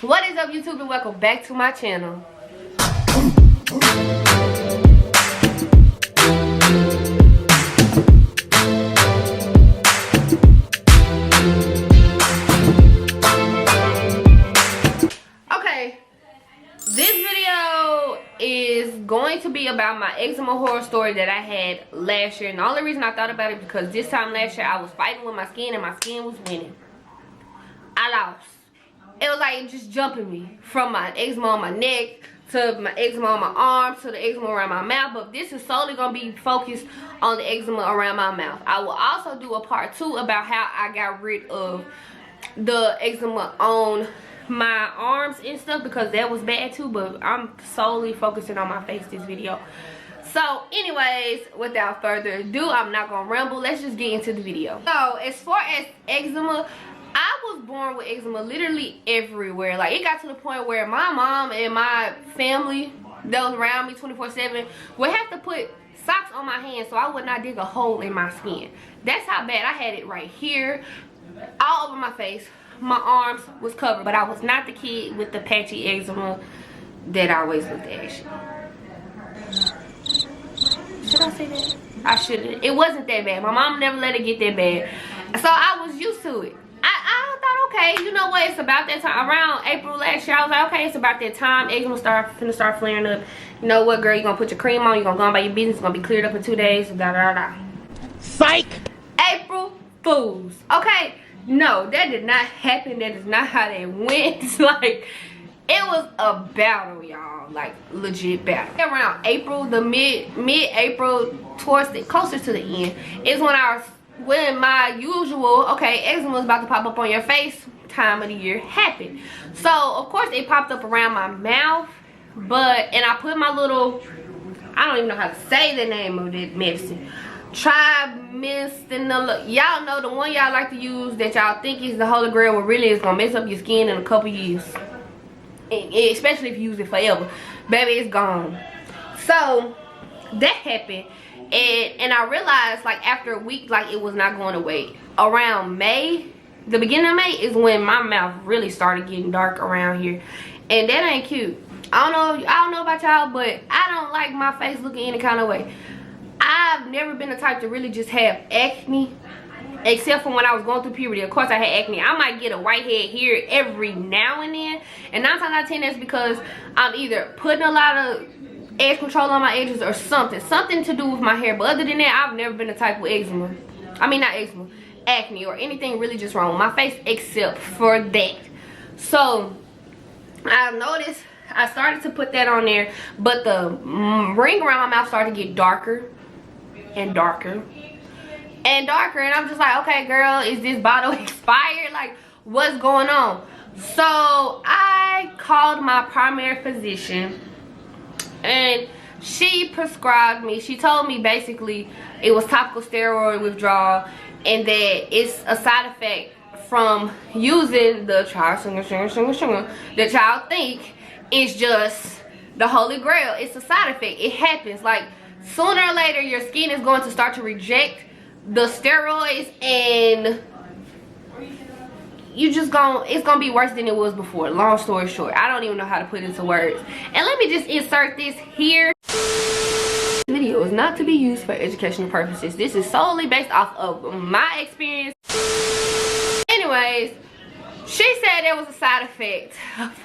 What is up, YouTube, and welcome back to my channel. Okay, this video is going to be about my eczema horror story that I had last year. And the only reason I thought about it because this time last year I was fighting with my skin and my skin was winning. I lost. It was like just jumping me from my eczema on my neck to my eczema on my arms to the eczema around my mouth. But this is solely going to be focused on the eczema around my mouth. I will also do a part 2 about how I got rid of the eczema on my arms and stuff because that was bad too. But I'm solely focusing on my face this video. So anyways, without further ado, I'm not going to ramble. Let's just get into the video. So as far as eczema, I was born with eczema literally everywhere. Like, it got to the point where my mom and my family that was around me 24/7 would have to put socks on my hands so I would not dig a hole in my skin. That's how bad I had it right here, all over my face. My arms was covered, but I was not the kid with the patchy eczema that I always looked at. Should I say that? I shouldn't. It wasn't that bad. My mom never let it get that bad, so I was used to it. I thought, okay, you know what, it's about that time. Around April last year, I was like, okay, it's about that time. Eczema finna start flaring up. You know what, girl, you're gonna put your cream on, you're gonna go about your business, it's gonna be cleared up in 2 days, da da da. Psych! April Fools. Okay, no, that did not happen. That is not how that went. Like, it was a battle, y'all. Like, legit battle. Around April, the mid-April, towards the closer to the end, is when my usual, okay, eczema is about to pop up on your face time of the year happened. So of course it popped up around my mouth, and I put my little, I don't even know how to say the name of that medicine, Trimestinol. Y'all know the one y'all like to use that y'all think is the holy grail, but really is gonna mess up your skin in a couple years, and especially if you use it forever, baby, it's gone. So that happened. And I realized, like, after a week, like, it was not going away. Around May, the beginning of May is when my mouth really started getting dark around here, and that ain't cute. I don't know about y'all, but I don't like my face looking any kind of way. I've never been the type to really just have acne, except for when I was going through puberty. Of course I had acne. I might get a whitehead here every now and then, and 9 times out of 10 that's because I'm either putting a lot of edge control on my edges or something to do with my hair. But other than that, I've never been the type with eczema, I mean not eczema, acne or anything really just wrong with my face except for that. So I noticed I started to put that on there, but the ring around my mouth started to get darker and darker and darker, and I'm just like, okay girl, is this bottle expired? Like, what's going on? So I called my primary physician, and she prescribed me, she told me basically it was topical steroid withdrawal, and that it's a side effect from using the that y'all think is just the holy grail. It's a side effect. It happens. Like, sooner or later your skin is going to start to reject the steroids, and it's gonna be worse than it was before. Long story short, I don't even know how to put it into words. And let me just insert this here. This video is not to be used for educational purposes. This is solely based off of my experience. Anyways, she said there was a side effect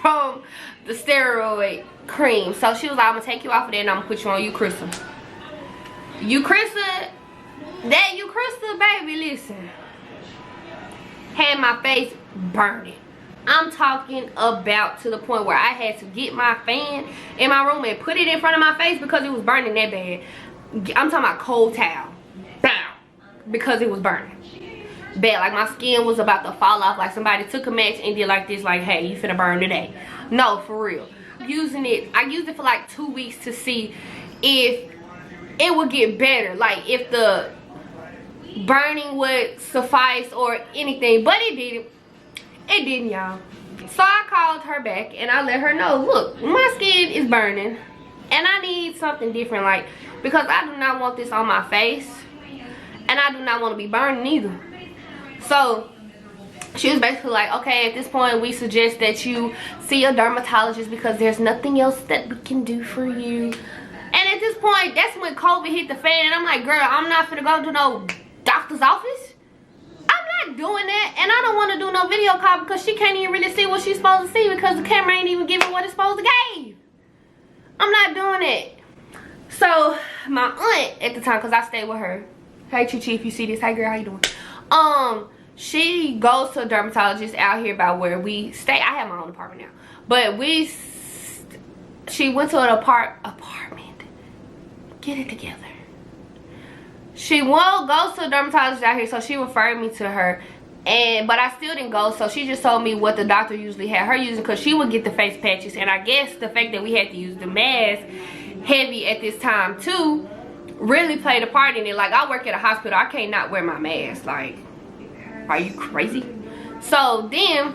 from the steroid cream. So she was like, I'm gonna take you off of that and I'm gonna put you on Eucrisa. That Eucrisa, baby, listen, had my face burning. I'm talking about to the point where I had to get my fan in my room and put it in front of my face because it was burning that bad. I'm talking about cold towel, bam, because it was burning bad. Like, my skin was about to fall off, like somebody took a match and did like this, like, hey, you finna burn today. No, for real. I used it for like 2 weeks to see if it would get better, like if the burning would suffice or anything, but it didn't, y'all. So I called her back and I let her know, look, my skin is burning and I need something different, like, because I do not want this on my face and I do not want to be burning either. So she was basically like, okay, at this point we suggest that you see a dermatologist because there's nothing else that we can do for you. And at this point, that's when COVID hit the fan, and I'm like, girl, I'm not finna go to no doctor's office. I'm not doing that, and I don't want to do no video call because she can't even really see what she's supposed to see because the camera ain't even giving what it's supposed to give. I'm not doing it. So my aunt at the time, because I stayed with her, hey Chichi, if you see this, hey girl, how you doing? She goes to a dermatologist out here by where we stay. I have my own apartment now, but she went to an apartment. Get it together. She goes to a dermatologist out here, so she referred me to her, but I still didn't go. So she just told me what the doctor usually had her using, because she would get the face patches, and I guess the fact that we had to use the mask heavy at this time too really played a part in it. Like, I work at a hospital, I can't not wear my mask. Like, are you crazy? So then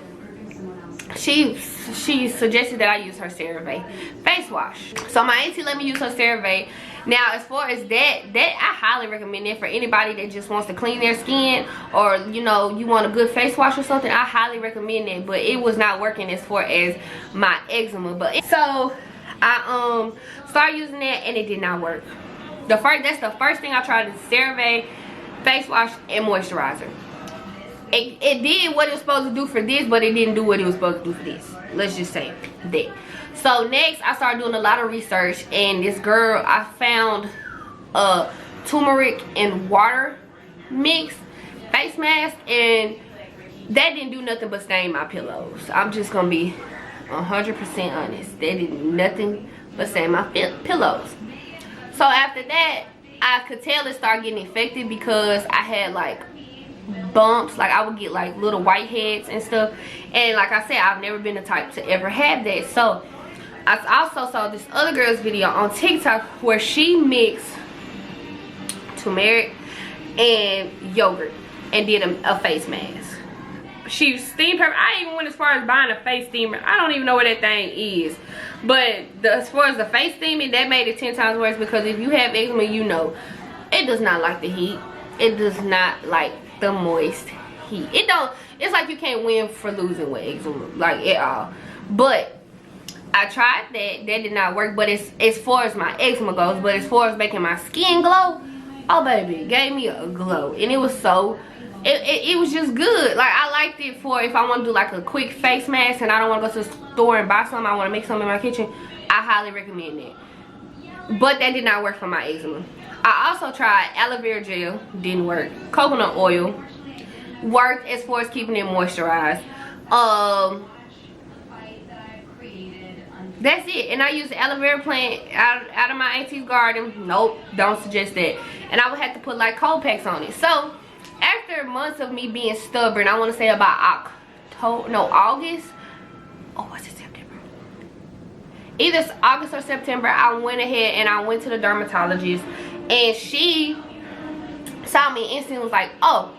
she suggested that I use her CeraVe face wash. So my auntie let me use her CeraVe. Now, as far as that I highly recommend it for anybody that just wants to clean their skin, or you know, you want a good face wash or something. I highly recommend it, but it was not working as far as my eczema. But so I started using that, and it did not work. That's the first thing I tried, is CeraVe face wash and moisturizer. It did what it was supposed to do for this, but it didn't do what it was supposed to do for this. Let's just say that. So next, I started doing a lot of research, and this girl, I found a turmeric and water mix face mask, and that didn't do nothing but stain my pillows. I'm just gonna be 100% honest. That did nothing but stain my pillows. So after that, I could tell it started getting infected because I had like bumps. Like, I would get like little whiteheads and stuff, and like I said, I've never been the type to ever have that. So I also saw this other girl's video on TikTok where she mixed turmeric and yogurt and did a face mask. She steamed her. I even went as far as buying a face steamer. I don't even know what that thing is, but as far as the face steaming, that made it 10 times worse, because if you have eczema, you know it does not like the heat. It does not like the moist heat. It's like you can't win for losing with eczema, like, at all. But I tried that did not work. But as far as my eczema goes, but as far as making my skin glow, oh baby, it gave me a glow, and it was so it was just good. Like, I liked it for if I want to do like a quick face mask and I don't want to go to the store and buy some, I want to make some in my kitchen. I highly recommend it. But that did not work for my eczema. I also tried aloe vera gel, didn't work. Coconut oil worked as far as keeping it moisturized. That's it. And I used the aloe vera plant out of my auntie's garden. Nope, don't suggest that. And I would have to put like cold packs on it. So after months of me being stubborn, I want to say about August. Oh, what's it, September? Either August or September, I went ahead and I went to the dermatologist, and she saw me and instantly was like, oh,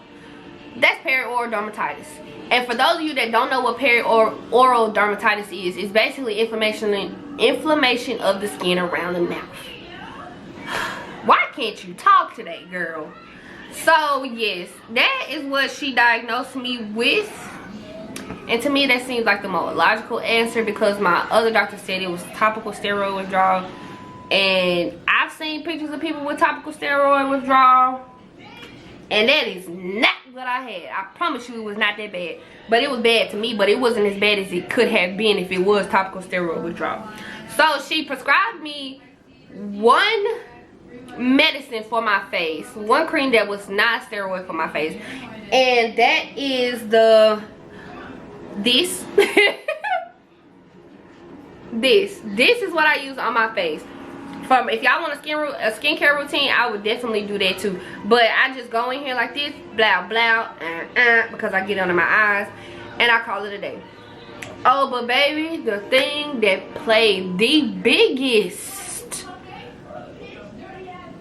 that's perioral dermatitis. And for those of you that don't know what perioral dermatitis is, it's basically inflammation of the skin around the mouth. Why can't you talk today, girl? So yes, that is what she diagnosed me with. And to me, that seems like the more logical answer, because my other doctor said it was topical steroid withdrawal. And I've seen pictures of people with topical steroid withdrawal, and that is not what I had. I promise you it was not that bad. But it was bad to me, but it wasn't as bad as it could have been if it was topical steroid withdrawal. So she prescribed me one medicine for my face, one cream that was not steroid for my face, and that is this this is what I use on my face. If y'all want a skincare routine, I would definitely do that too. But I just go in here like this, blow, blow, because I get under my eyes, and I call it a day. Oh, but baby, the thing that played the biggest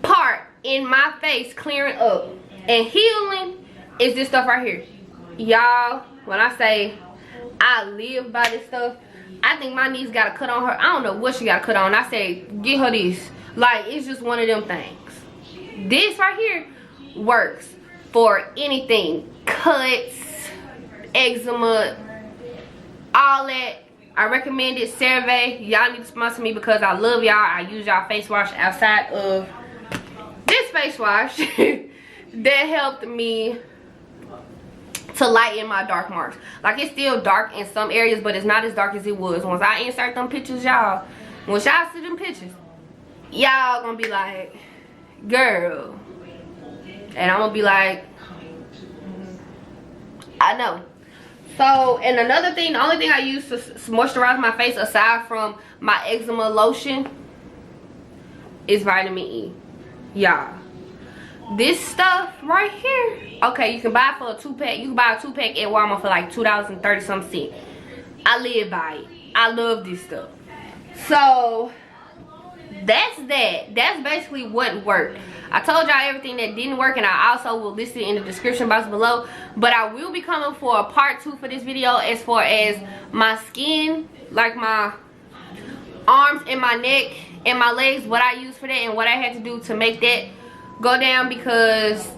part in my face clearing up and healing is this stuff right here. Y'all, when I say I live by this stuff, I think my niece got a cut on her. I don't know what she got a cut on. I said, get her this. Like, it's just one of them things. This right here works for anything. Cuts, eczema, all that. I recommend it. Cera. Y'all need to sponsor me because I love y'all. I use y'all face wash outside of this face wash that helped me to lighten my dark marks. Like, it's still dark in some areas, but it's not as dark as it was. Once I insert them pictures, y'all, once y'all see them pictures, y'all gonna be like, girl. And I'm gonna be like, I know. So, and another thing, the only thing I use to moisturize my face aside from my eczema lotion is vitamin E. Y'all, this stuff right here, okay, you can buy it for a 2-pack. You can buy a 2-pack at Walmart for like $2.30-something. I live by it. I love this stuff. So that's that. That's basically what worked. I told y'all everything that didn't work, and I also will list it in the description box below. But I will be coming for a part 2 for this video as far as my skin, like my arms and my neck and my legs, what I used for that and what I had to do to make that go down, because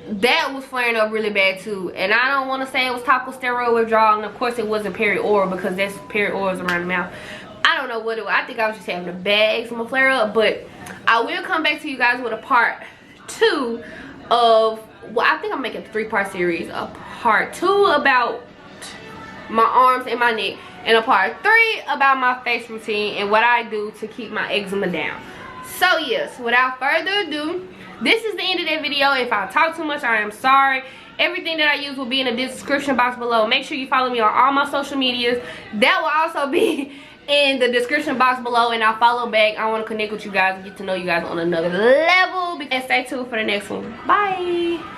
that was flaring up really bad too. And I don't want to say it was topical steroid withdrawal, and of course it wasn't peri-oral, because that's peri-oral is around the mouth. I don't know what it was. I think I was just having a bad eczema flare up. But I will come back to you guys with a part 2 of, well, I think I'm making a 3-part series. A part 2 about my arms and my neck, and a part 3 about my face routine and what I do to keep my eczema down. So yes, without further ado, this is the end of that video. If I talk too much, I am sorry. Everything that I use will be in the description box below. Make sure you follow me on all my social medias. That will also be in the description box below, and I'll follow back. I want to connect with you guys and get to know you guys on another level. And stay tuned for the next one. Bye.